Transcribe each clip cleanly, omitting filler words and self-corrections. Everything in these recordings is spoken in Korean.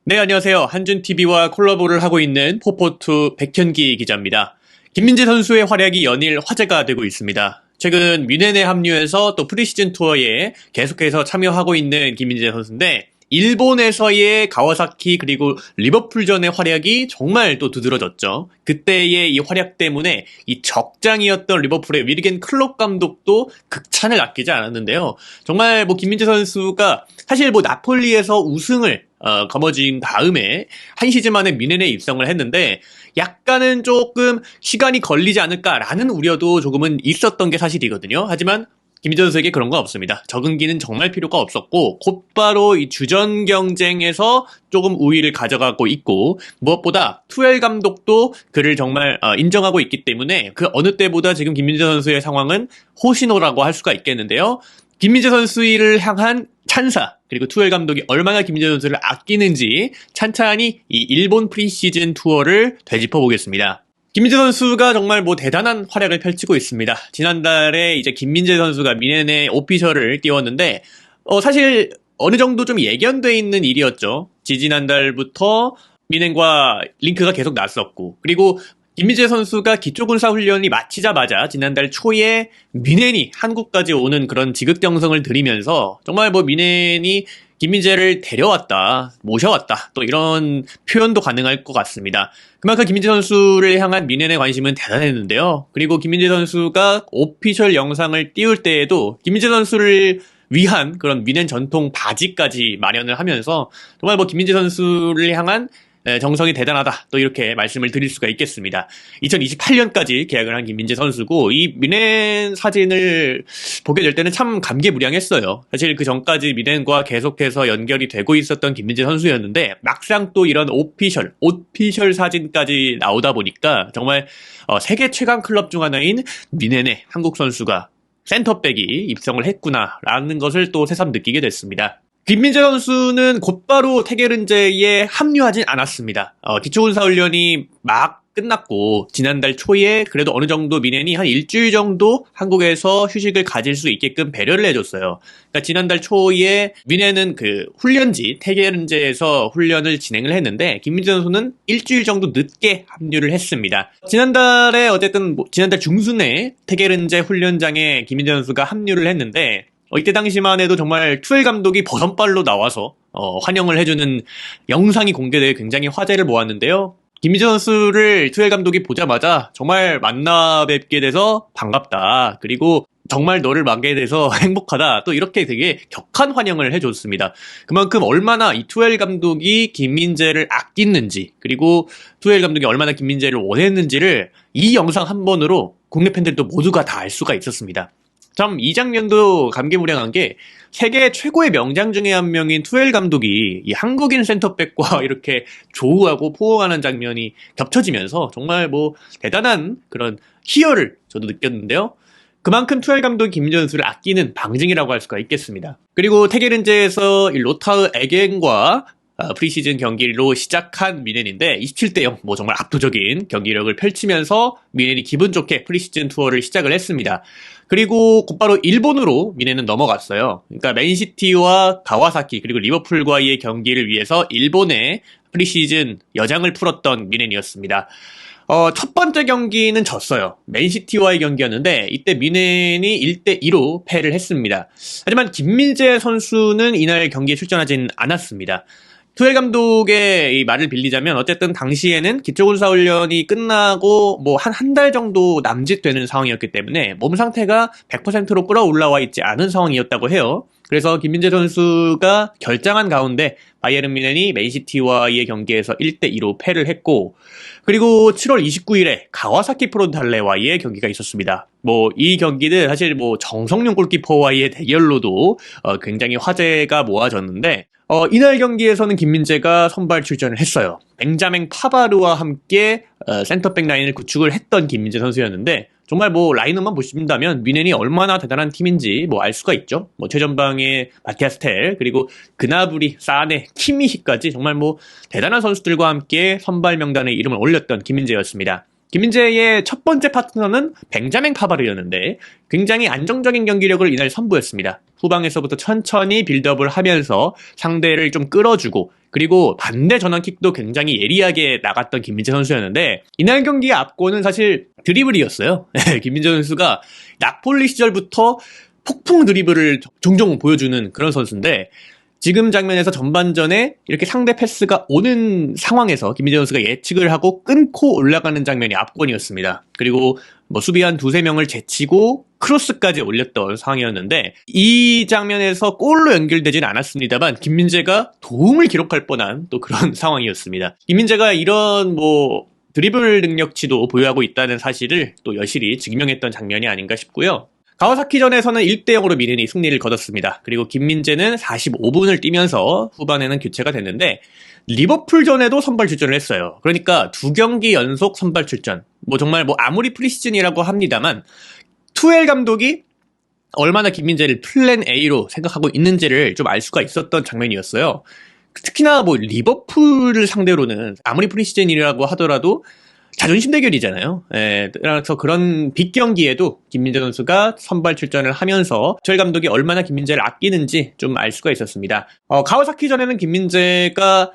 네, 안녕하세요. 한준TV와 콜라보를 하고 있는 포포투 백현기 기자입니다. 김민재 선수의 활약이 연일 화제가 되고 있습니다. 최근 뮌헨에 합류해서 또 프리시즌 투어에 계속해서 참여하고 있는 김민재 선수인데 일본에서의 가와사키 그리고 리버풀전의 활약이 정말 또 두드러졌죠. 그때의 이 활약 때문에 이 적장이었던 리버풀의 위르겐 클롭 감독도 극찬을 아끼지 않았는데요. 정말 김민재 선수가 사실 나폴리에서 우승을 거머쥔 다음에 한 시즌 만에 뮌헨에 입성을 했는데 약간은 조금 시간이 걸리지 않을까라는 우려도 조금은 있었던 게 사실이거든요. 하지만 김민재 선수에게 그런 건 없습니다. 적응기는 정말 필요가 없었고 곧바로 이 주전 경쟁에서 조금 우위를 가져가고 있고 무엇보다 투엘 감독도 그를 정말 인정하고 있기 때문에 그 어느 때보다 지금 김민재 선수의 상황은 호시노라고 할 수가 있겠는데요. 김민재 선수를 향한 찬사 그리고 투엘 감독이 얼마나 김민재 선수를 아끼는지 찬찬히 이 일본 프리시즌 투어를 되짚어 보겠습니다. 김민재 선수가 정말 대단한 활약을 펼치고 있습니다. 지난달에 이제 김민재 선수가 뮌헨에 오피셜을 띄웠는데 사실 어느 정도 좀 예견돼 있는 일이었죠. 지지난달부터 뮌헨과 링크가 계속 났었고 그리고 김민재 선수가 기초군사훈련이 마치자마자 지난달 초에 뮌헨이 한국까지 오는 그런 지극정성을 들이면서 정말 뮌헨이 김민재를 데려왔다, 모셔왔다, 또 이런 표현도 가능할 것 같습니다. 그만큼 김민재 선수를 향한 뮌헨의 관심은 대단했는데요. 그리고 김민재 선수가 오피셜 영상을 띄울 때에도 김민재 선수를 위한 그런 뮌헨 전통 바지까지 마련을 하면서 정말 김민재 선수를 향한 정성이 대단하다. 또 이렇게 말씀을 드릴 수가 있겠습니다. 2028년까지 계약을 한 김민재 선수고 이 뮌헨 사진을 보게 될 때는 참 감개무량했어요. 사실 그 전까지 뮌헨과 계속해서 연결이 되고 있었던 김민재 선수였는데 막상 또 이런 오피셜 사진까지 나오다 보니까 정말 세계 최강 클럽 중 하나인 뮌헨의 한국 선수가 센터백이 입성을 했구나라는 것을 또 새삼 느끼게 됐습니다. 김민재 선수는 곧바로 태게른제에 합류하진 않았습니다. 기초군사훈련이 막 끝났고 지난달 초에 그래도 어느 정도 뮌헨이 한 일주일 정도 한국에서 휴식을 가질 수 있게끔 배려를 해줬어요. 그러니까 지난달 초에 뮌헨은 그 훈련지 태게른제에서 훈련을 진행을 했는데 김민재 선수는 일주일 정도 늦게 합류를 했습니다. 지난달 중순에 태게른제 훈련장에 김민재 선수가 합류를 했는데 이때 당시만 해도 정말 투엘 감독이 버선발로 나와서 환영을 해주는 영상이 공개돼 굉장히 화제를 모았는데요. 김민재 선수를 투엘 감독이 보자마자 정말 만나 뵙게 돼서 반갑다. 그리고 정말 너를 만나게 돼서 행복하다. 또 이렇게 되게 격한 환영을 해줬습니다. 그만큼 얼마나 이 투엘 감독이 김민재를 아끼는지 그리고 투엘 감독이 얼마나 김민재를 원했는지를 이 영상 한 번으로 국내 팬들도 모두가 다 알 수가 있었습니다. 참 이 장면도 감개무량한 게 세계 최고의 명장 중에 한 명인 투엘 감독이 이 한국인 센터백과 이렇게 조우하고 포옹하는 장면이 겹쳐지면서 정말 대단한 그런 희열을 저도 느꼈는데요. 그만큼 투엘 감독이 김민재 선수를 아끼는 방증이라고 할 수가 있겠습니다. 그리고 태게른제에서 로타흐 에겐과 프리시즌 경기로 시작한 뮌헨인데 27대 0 정말 압도적인 경기력을 펼치면서 뮌헨이 기분 좋게 프리시즌 투어를 시작을 했습니다. 그리고 곧바로 일본으로 뮌헨은 넘어갔어요. 그러니까 맨시티와 가와사키 그리고 리버풀과의 경기를 위해서 일본에 프리시즌 여장을 풀었던 뮌헨이었습니다. 첫 번째 경기는 졌어요. 맨시티와의 경기였는데 이때 뮌헨이 1대2로 패를 했습니다. 하지만 김민재 선수는 이날 경기에 출전하진 않았습니다. 투엘 감독의 이 말을 빌리자면 어쨌든 당시에는 기초군사훈련이 끝나고 한 달 정도 남짓되는 상황이었기 때문에 몸 상태가 100%로 끌어올라와 있지 않은 상황이었다고 해요. 그래서 김민재 선수가 결장한 가운데 바이에른 뮌헨이 맨시티와의 경기에서 1대2로 패를 했고 그리고 7월 29일에 가와사키 프론탈레와의 경기가 있었습니다. 이 경기는 사실 정성용 골키퍼와의 대결로도 굉장히 화제가 모아졌는데 이날 경기에서는 김민재가 선발 출전을 했어요. 벤자민 파바르와 함께 센터백 라인을 구축을 했던 김민재 선수였는데 정말 라인업만 보신다면 뮌헨이 얼마나 대단한 팀인지 알 수가 있죠. 최전방에 마티아스 텔 그리고 그나브리, 사네, 키미히까지 정말 대단한 선수들과 함께 선발 명단에 이름을 올렸던 김민재였습니다. 김민재의 첫 번째 파트너는 벤자민 파바르였는데 굉장히 안정적인 경기력을 이날 선보였습니다. 후방에서부터 천천히 빌드업을 하면서 상대를 좀 끌어주고 그리고 반대 전환킥도 굉장히 예리하게 나갔던 김민재 선수였는데 이날 경기의 압권은 사실 드리블이었어요. 김민재 선수가 나폴리 시절부터 폭풍 드리블을 종종 보여주는 그런 선수인데 지금 장면에서 전반전에 이렇게 상대 패스가 오는 상황에서 김민재 선수가 예측을 하고 끊고 올라가는 장면이 압권이었습니다. 그리고 뭐 수비 한 두세 명을 제치고 크로스까지 올렸던 상황이었는데 이 장면에서 골로 연결되지는 않았습니다만 김민재가 도움을 기록할 뻔한 또 그런 상황이었습니다. 김민재가 이런 뭐 드리블 능력치도 보유하고 있다는 사실을 또 여실히 증명했던 장면이 아닌가 싶고요. 가와사키전에서는 1대0으로 미넨이 승리를 거뒀습니다. 그리고 김민재는 45분을 뛰면서 후반에는 교체가 됐는데 리버풀전에도 선발 출전을 했어요. 그러니까 2경기 연속 선발 출전. 뭐 정말 뭐 아무리 프리시즌이라고 합니다만 투엘 감독이 얼마나 김민재를 플랜 A로 생각하고 있는지를 좀 알 수가 있었던 장면이었어요. 특히나 뭐 리버풀을 상대로는 아무리 프리시즌이라고 하더라도 자존심 대결이잖아요. 그래서 그런 빅 경기에도 김민재 선수가 선발 출전을 하면서 투엘 감독이 얼마나 김민재를 아끼는지 좀 알 수가 있었습니다. 가와사키전에는 김민재가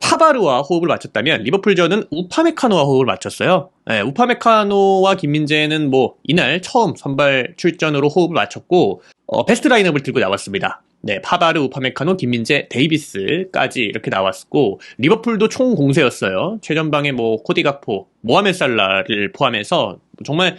파바르와 호흡을 맞췄다면 리버풀전은 우파메카노와 호흡을 맞췄어요. 우파메카노와 김민재는 뭐 이날 처음 선발 출전으로 호흡을 맞췄고 베스트 라인업을 들고 나왔습니다. 네, 파바르, 우파메카노, 김민재, 데이비스까지 이렇게 나왔고 리버풀도 총 공세였어요. 최전방에 뭐 코디 가포, 모하메드 살라를 포함해서 정말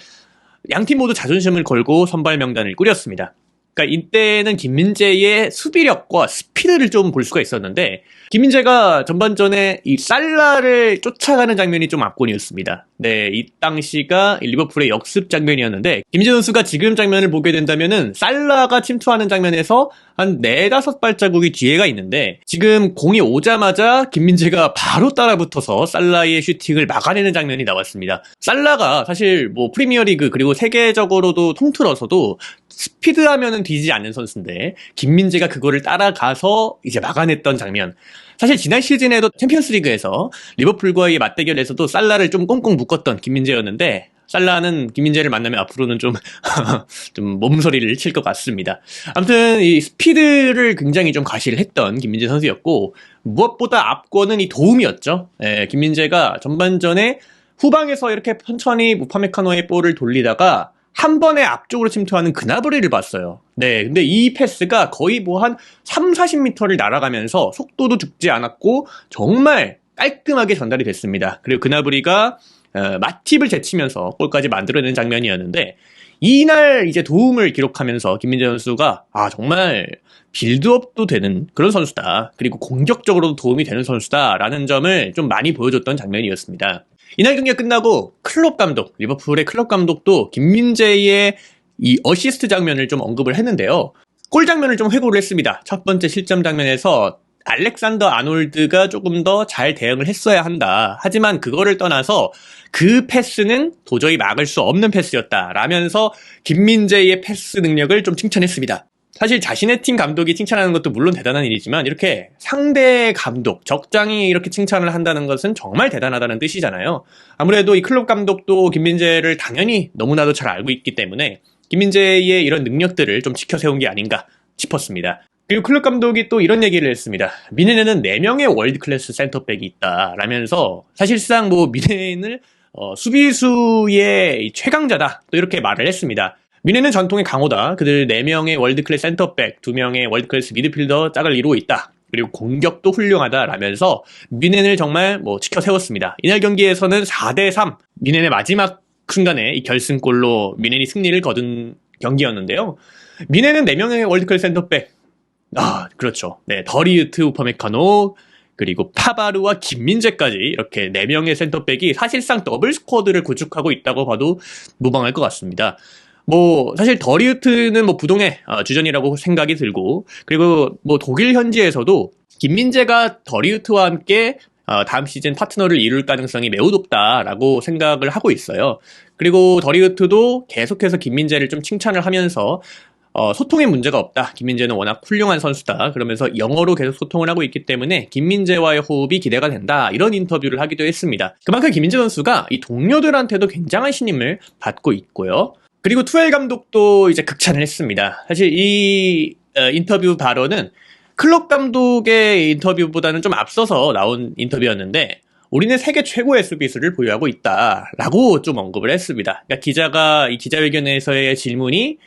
양팀 모두 자존심을 걸고 선발 명단을 꾸렸습니다. 그러니까 이때는 김민재의 수비력과 스피드를 좀 볼 수가 있었는데 김민재가 전반전에 이 살라를 쫓아가는 장면이 좀 압권이었습니다. 네, 이 당시가 리버풀의 역습 장면이었는데 김민재 선수가 지금 장면을 보게 된다면은 살라가 침투하는 장면에서 한 4-5발자국이 뒤에가 있는데 지금 공이 오자마자 김민재가 바로 따라붙어서 살라의 슈팅을 막아내는 장면이 나왔습니다. 살라가 사실 뭐 프리미어리그 그리고 세계적으로도 통틀어서도 스피드하면은 뒤지지 않는 선수인데 김민재가 그거를 따라가서 이제 막아냈던 장면. 사실 지난 시즌에도 챔피언스리그에서 리버풀과의 맞대결에서도 살라를 좀 꽁꽁 묶었던 김민재였는데 살라는 김민재를 만나면 앞으로는 좀 몸서리를 칠 것 같습니다. 아무튼 이 스피드를 굉장히 좀 과시를 했던 김민재 선수였고 무엇보다 압권은 이 도움이었죠. 김민재가 전반전에 후방에서 이렇게 천천히 우파메카노의 볼을 돌리다가 한 번에 앞쪽으로 침투하는 그나브리를 봤어요. 네, 근데 이 패스가 거의 뭐 한 30-40m를 날아가면서 속도도 죽지 않았고 정말 깔끔하게 전달이 됐습니다. 그리고 그나브리가 마팁을 제치면서 골까지 만들어낸 장면이었는데 이날 이제 도움을 기록하면서 김민재 선수가 정말 빌드업도 되는 그런 선수다. 그리고 공격적으로도 도움이 되는 선수다라는 점을 좀 많이 보여줬던 장면이었습니다. 이날 경기가 끝나고 클롭 감독, 리버풀의 클롭 감독도 김민재의 이 어시스트 장면을 좀 언급을 했는데요. 골 장면을 좀 회고를 했습니다. 첫 번째 실점 장면에서 알렉산더 아놀드가 조금 더 잘 대응을 했어야 한다. 하지만 그거를 떠나서 그 패스는 도저히 막을 수 없는 패스였다. 라면서 김민재의 패스 능력을 좀 칭찬했습니다. 사실 자신의 팀 감독이 칭찬하는 것도 물론 대단한 일이지만 이렇게 상대 감독, 적장이 이렇게 칭찬을 한다는 것은 정말 대단하다는 뜻이잖아요. 아무래도 이 클롭 감독도 김민재를 당연히 너무나도 잘 알고 있기 때문에 김민재의 이런 능력들을 좀 지켜세운 게 아닌가 싶었습니다. 그리고 클롭 감독이 또 이런 얘기를 했습니다. 미넨에는 4명의 월드 클래스 센터백이 있다 라면서 사실상 뭐 미넨을 수비수의 최강자다 또 이렇게 말을 했습니다. 미넨은 전통의 강호다. 그들 4명의 월드클래스 센터백, 2명의 월드클래스 미드필더 짝을 이루고 있다. 그리고 공격도 훌륭하다 라면서 미넨을 정말 뭐 지켜 세웠습니다. 이날 경기에서는 4대3 미넨의 마지막 순간에 이 결승골로 미넨이 승리를 거둔 경기였는데요. 미넨은 4명의 월드클래스 센터백. 그렇죠. 네, 더리우트, 우파메카노, 그리고 파바르와 김민재까지 이렇게 4명의 센터백이 사실상 더블 스쿼드를 구축하고 있다고 봐도 무방할 것 같습니다. 뭐 사실 더리우트는 뭐 부동의 주전이라고 생각이 들고 그리고 뭐 독일 현지에서도 김민재가 더리우트와 함께 다음 시즌 파트너를 이룰 가능성이 매우 높다라고 생각을 하고 있어요. 그리고 더리우트도 계속해서 김민재를 좀 칭찬을 하면서 소통에 문제가 없다. 김민재는 워낙 훌륭한 선수다. 그러면서 영어로 계속 소통을 하고 있기 때문에 김민재와의 호흡이 기대가 된다. 이런 인터뷰를 하기도 했습니다. 그만큼 김민재 선수가 이 동료들한테도 굉장한 신임을 받고 있고요. 그리고 투엘 감독도 이제 극찬을 했습니다. 사실 이 인터뷰 발언은 클럽 감독의 인터뷰보다는 좀 앞서서 나온 인터뷰였는데 우리는 세계 최고의 수비수를 보유하고 있다라고 좀 언급을 했습니다. 그러니까 기자가 이 기자회견에서의 질문이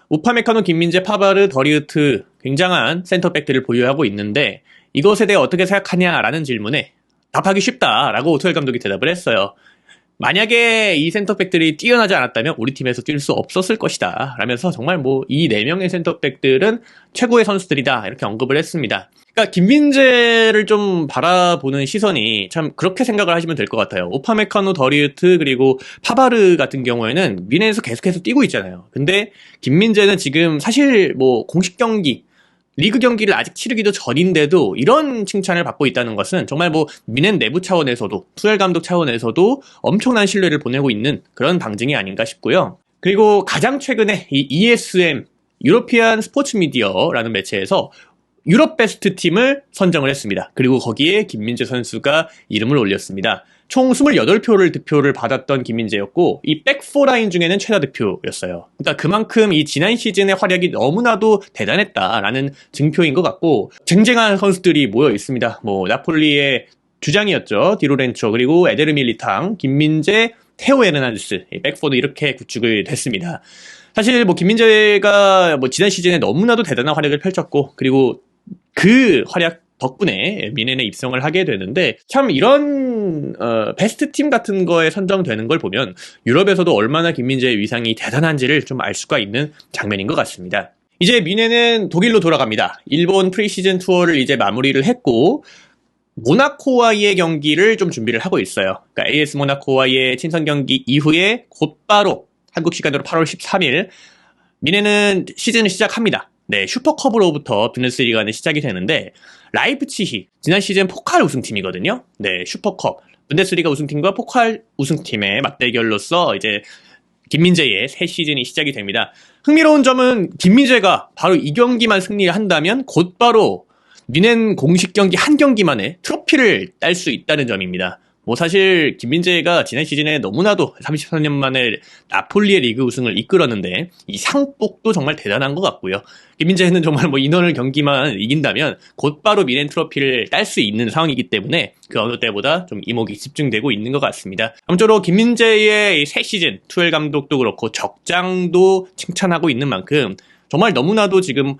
우파메카노, 김민재, 파바르, 더리우트 굉장한 센터백들을 보유하고 있는데 이것에 대해 어떻게 생각하냐라는 질문에 답하기 쉽다라고 투엘 감독이 대답을 했어요. 만약에 이 센터백들이 뛰어나지 않았다면 우리 팀에서 뛸 수 없었을 것이다 라면서 정말 뭐 이 4명의 센터백들은 최고의 선수들이다 이렇게 언급을 했습니다. 그러니까 김민재를 좀 바라보는 시선이 참 그렇게 생각을 하시면 될 것 같아요. 오파메카노, 더리우트 그리고 파바르 같은 경우에는 미네에서 계속해서 뛰고 있잖아요. 근데 김민재는 지금 사실 뭐 공식 경기 리그 경기를 아직 치르기도 전인데도 이런 칭찬을 받고 있다는 것은 정말 뭐 미넨 내부 차원에서도 투엘 감독 차원에서도 엄청난 신뢰를 보내고 있는 그런 방증이 아닌가 싶고요. 그리고 가장 최근에 이 ESM 유로피안 스포츠 미디어라는 매체에서 유럽 베스트 팀을 선정을 했습니다. 그리고 거기에 김민재 선수가 이름을 올렸습니다. 총 28표를 득표를 받았던 김민재였고 이 백포라인 중에는 최다 득표였어요. 그러니까 그만큼 이 지난 시즌의 활약이 너무나도 대단했다라는 증표인 것 같고 쟁쟁한 선수들이 모여 있습니다. 뭐 나폴리의 주장이었죠. 디로렌초 그리고 에데르 밀리탕, 김민재, 테오 에르난데스, 백포도 이렇게 구축을 됐습니다. 사실 뭐 김민재가 뭐 지난 시즌에 너무나도 대단한 활약을 펼쳤고 그리고 그 활약 덕분에 미넨에 입성을 하게 되는데 참 이런 베스트 팀 같은 거에 선정되는 걸 보면 유럽에서도 얼마나 김민재의 위상이 대단한지를 좀 알 수가 있는 장면인 것 같습니다. 이제 미넨은 독일로 돌아갑니다. 일본 프리시즌 투어를 이제 마무리를 했고 모나코와의 경기를 좀 준비를 하고 있어요. 그러니까 AS 모나코와의 친선 경기 이후에 곧바로 한국 시간으로 8월 13일 미넨은 시즌을 시작합니다. 네, 슈퍼컵으로부터 분데스리가는 시작이 되는데 라이프치히 지난 시즌 포칼 우승팀이거든요. 네, 슈퍼컵 분데스리가 우승팀과 포칼 우승팀의 맞대결로서 이제 김민재의 새 시즌이 시작이 됩니다. 흥미로운 점은 김민재가 바로 이 경기만 승리를 한다면 곧바로 미넨 공식 경기 한 경기만에 트로피를 딸 수 있다는 점입니다. 뭐 사실 김민재가 지난 시즌에 너무나도 34년 만에 나폴리의 리그 우승을 이끌었는데 이 상복도 정말 대단한 것 같고요. 김민재는 정말 뭐 인원을 경기만 이긴다면 곧바로 미넨 트로피를 딸 수 있는 상황이기 때문에 그 어느 때보다 좀 이목이 집중되고 있는 것 같습니다. 아무쪼록 김민재의 새 시즌 투엘 감독도 그렇고 적장도 칭찬하고 있는 만큼 정말 너무나도 지금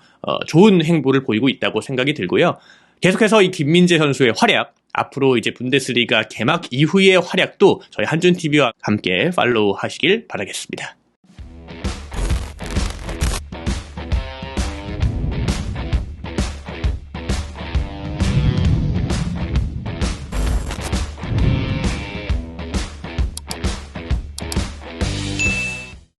좋은 행보를 보이고 있다고 생각이 들고요. 계속해서 이 김민재 선수의 활약, 앞으로 이제 분데스리가 개막 이후의 활약도 저희 한준TV와 함께 팔로우 하시길 바라겠습니다.